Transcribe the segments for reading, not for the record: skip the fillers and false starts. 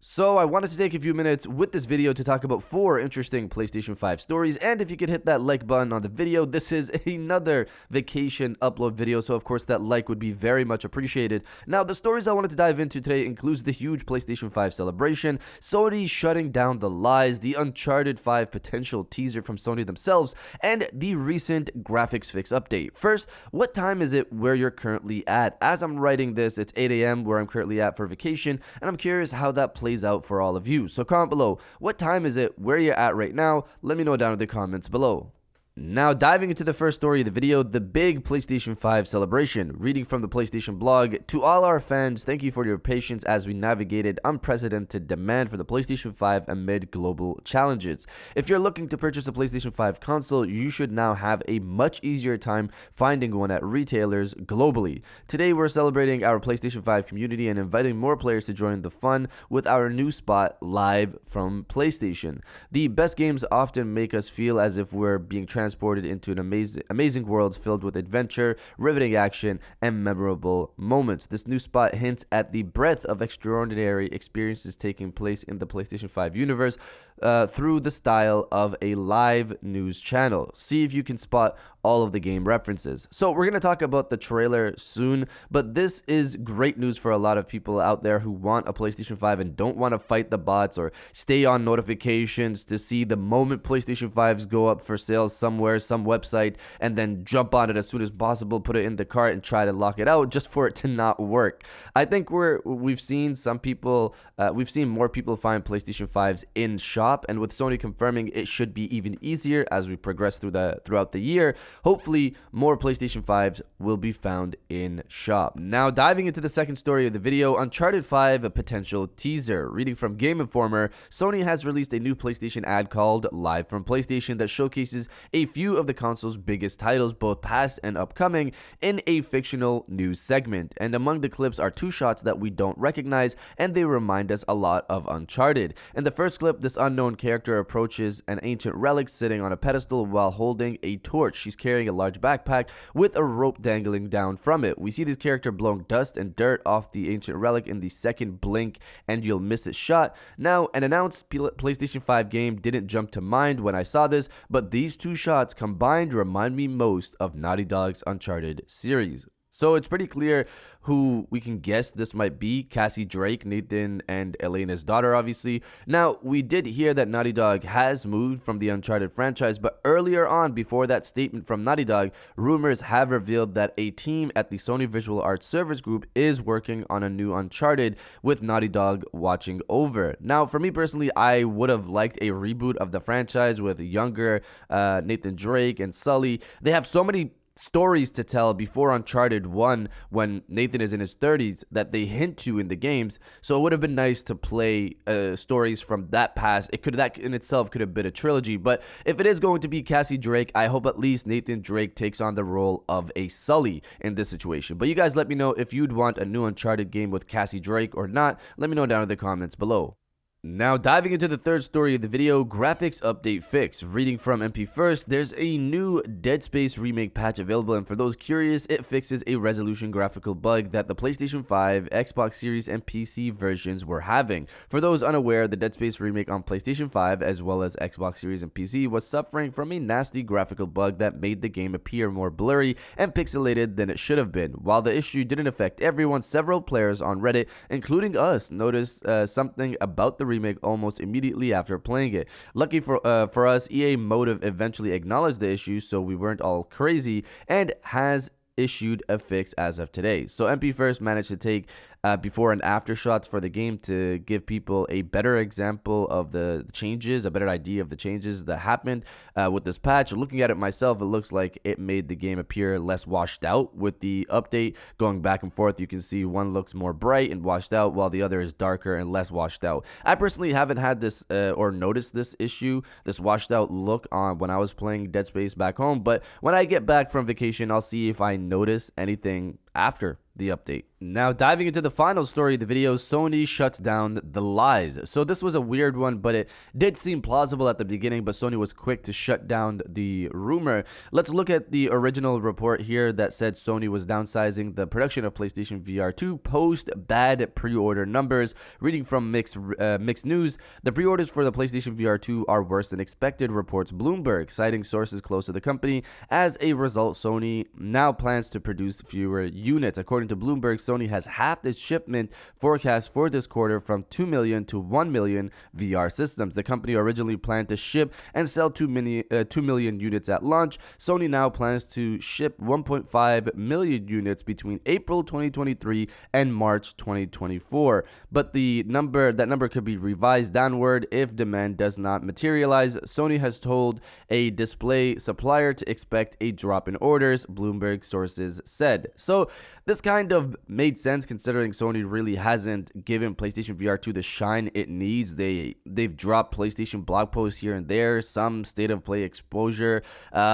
So I wanted to take a few minutes with this video to talk about 4 interesting PlayStation 5 stories, and if you could hit that like button on the video, this is another vacation upload video, so of course that like would be very much appreciated. Now, the stories I wanted to dive into today includes the huge PlayStation 5 celebration, Sony shutting down the lies, the Uncharted 5 potential teaser from Sony themselves, and the recent graphics fix update. First, what time is it where you're currently at? As I'm writing this, it's 8 a.m. where I'm currently at for vacation, and I'm curious how that plays out for all of you. So comment below, what time is it where you're at right now? Let me know down in the comments below. Now, diving into the first story of the video, the big PlayStation 5 celebration. Reading from the PlayStation blog, to all our fans, thank you for your patience as we navigated unprecedented demand for the PlayStation 5 amid global challenges. If you're looking to purchase a PlayStation 5 console, you should now have a much easier time finding one at retailers globally. Today, we're celebrating our PlayStation 5 community and inviting more players to join the fun with our new spot, Live from PlayStation. The best games often make us feel as if we're being transported into an amazing world filled with adventure, riveting action, and memorable moments. This new spot hints at the breadth of extraordinary experiences taking place in the PlayStation 5 universe through the style of a live news channel. See if you can spot all of the game references. So we're going to talk about the trailer soon, but this is great news for a lot of people out there who want a PlayStation 5 and don't want to fight the bots or stay on notifications to see the moment PlayStation 5s go up for sale somewhere, some website, and then jump on it as soon as possible, put it in the cart and try to lock it out just for it to not work. I think we've seen some people, we've seen more people find PlayStation 5s in shop, and with Sony confirming it should be even easier as we progress throughout the year. Hopefully, more PlayStation 5s will be found in shop. Now, diving into the second story of the video, Uncharted 5, a potential teaser. Reading from Game Informer, Sony has released a new PlayStation ad called Live from PlayStation that showcases a few of the console's biggest titles, both past and upcoming, in a fictional news segment. And among the clips are 2 shots that we don't recognize, and they remind us a lot of Uncharted. In the first clip, this unknown character approaches an ancient relic sitting on a pedestal while holding a torch. She's carrying a large backpack with a rope dangling down from it. We see this character blowing dust and dirt off the ancient relic in the second blink and you'll miss it shot. Now, an announced PlayStation 5 game didn't jump to mind when I saw this, but these 2 shots combined remind me most of Naughty Dog's Uncharted series. So it's pretty clear who we can guess this might be. Cassie Drake, Nathan and Elena's daughter, obviously. Now, we did hear that Naughty Dog has moved from the Uncharted franchise, but earlier on, before that statement from Naughty Dog, rumors have revealed that a team at the Sony Visual Arts Service Group is working on a new Uncharted with Naughty Dog watching over. Now, for me personally, I would have liked a reboot of the franchise with younger Nathan Drake and Sully. They have so many stories to tell before Uncharted 1 when Nathan is in his 30s that they hint to in the games, so it would have been nice to play stories from that past. That in itself could have been a trilogy, but if it is going to be Cassie Drake, I hope at least Nathan Drake takes on the role of a Sully in this situation. But you guys let me know if you'd want a new Uncharted game with Cassie Drake or not. Let me know down in the comments below. Now, diving into the third story of the video, graphics update fix. Reading from MP First, there's a new Dead Space remake patch available, and for those curious, it fixes a resolution graphical bug that the PlayStation 5, Xbox Series, and PC versions were having. For those unaware, the Dead Space remake on PlayStation 5, as well as Xbox Series and PC, was suffering from a nasty graphical bug that made the game appear more blurry and pixelated than it should have been. While the issue didn't affect everyone, several players on Reddit, including us, noticed something about the remake almost immediately after playing it. Lucky for us, EA Motive eventually acknowledged the issue, so we weren't all crazy, and has issued a fix as of today. So MP First managed to take before and after shots for the game to give people a better example of the changes, a better idea of the changes that happened with this patch. Looking at it myself, it looks like it made the game appear less washed out with the update. Going back and forth, you can see one looks more bright and washed out while the other is darker and less washed out. I personally haven't had this or noticed this issue, this washed out look on when I was playing Dead Space back home, but when I get back from vacation, I'll see if I notice anything after the update. Now, diving into the final story of the video, Sony shuts down the lies. So this was a weird one, but it did seem plausible at the beginning, but Sony was quick to shut down the rumor. Let's look at the original report here that said Sony was downsizing the production of PlayStation VR 2 post bad pre-order numbers. Reading from mixed news, the pre-orders for the PlayStation VR 2 are worse than expected, reports Bloomberg, citing sources close to the company. As a result, Sony now plans to produce fewer units. According to Bloomberg, Sony has halved its shipment forecast for this quarter from 2 million to 1 million VR systems. The company originally planned to ship and sell 2 million units at launch. Sony now plans to ship 1.5 million units between April 2023 and March 2024. But that number could be revised downward if demand does not materialize. Sony has told a display supplier to expect a drop in orders, Bloomberg sources said. So this kind of made sense considering Sony really hasn't given PlayStation VR 2 the shine it needs. They've dropped PlayStation blog posts here and there, some state of play exposure,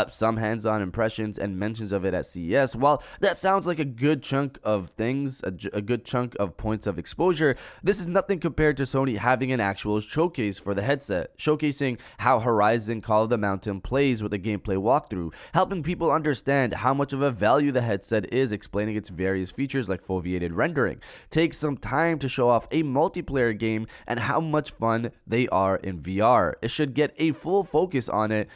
some hands-on impressions and mentions of it at CES. While that sounds like a good chunk of things, a good chunk of points of exposure, this is nothing compared to Sony having an actual showcase for the headset, showcasing how Horizon Call of the Mountain plays with a gameplay walkthrough, helping people understand how much of a value the headset is, explaining its various features like foveated rendering. Take some time to show off a multiplayer game and how much fun they are in VR. It should get a full focus on it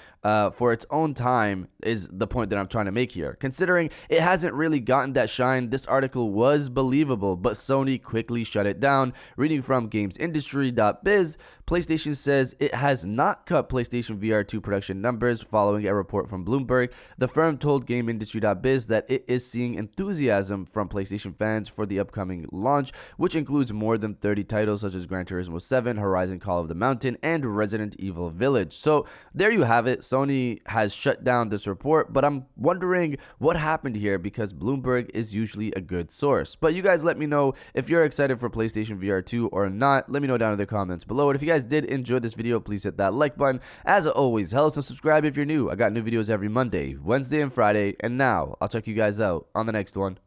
for its own time is the point that I'm trying to make here. Considering it hasn't really gotten that shine, this article was believable, but Sony quickly shut it down. Reading from gamesindustry.biz, PlayStation says it has not cut PlayStation VR 2 production numbers following a report from Bloomberg. The firm told gamesindustry.biz that it is seeing enthusiasm from PlayStation fans for the upcoming launch, which includes more than 30 titles such as Gran Turismo 7, Horizon Call of the Mountain, and Resident Evil Village. So there you have it. Sony has shut down this report, but I'm wondering what happened here because Bloomberg is usually a good source. But you guys let me know if you're excited for PlayStation VR 2 or not. Let me know down in the comments below. And if you guys did enjoy this video, please hit that like button. As it always helps, and subscribe if you're new. I got new videos every Monday, Wednesday, and Friday. And now I'll check you guys out on the next one.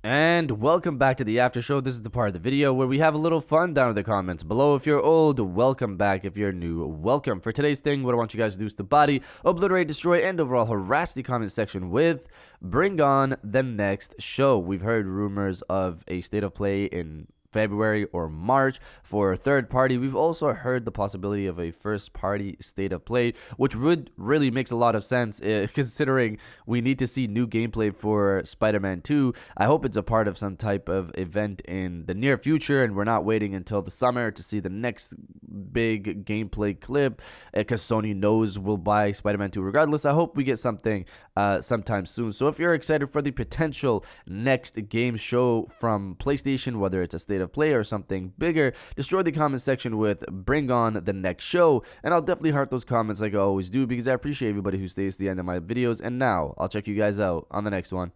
And welcome back to the after show. This is the part of the video where we have a little fun down in the comments below. If you're old, welcome back. If you're new, welcome. For today's thing, what I want you guys to do is to body, obliterate, destroy, and overall harass the comment section with bring on the next show. We've heard rumors of a state of play in February or March for a third party. We've also heard the possibility of a first party state of play, which would really makes a lot of sense considering we need to see new gameplay for Spider-Man 2. I hope it's a part of some type of event in the near future and we're not waiting until the summer to see the next big gameplay clip because Sony knows we'll buy Spider-Man 2 regardless. I hope we get something sometime soon. So if you're excited for the potential next game show from PlayStation, whether it's a state of play or something bigger, destroy the comment section with bring on the next show, and I'll definitely heart those comments like I always do because I appreciate everybody who stays to the end of my videos. And now I'll check you guys out on the next one.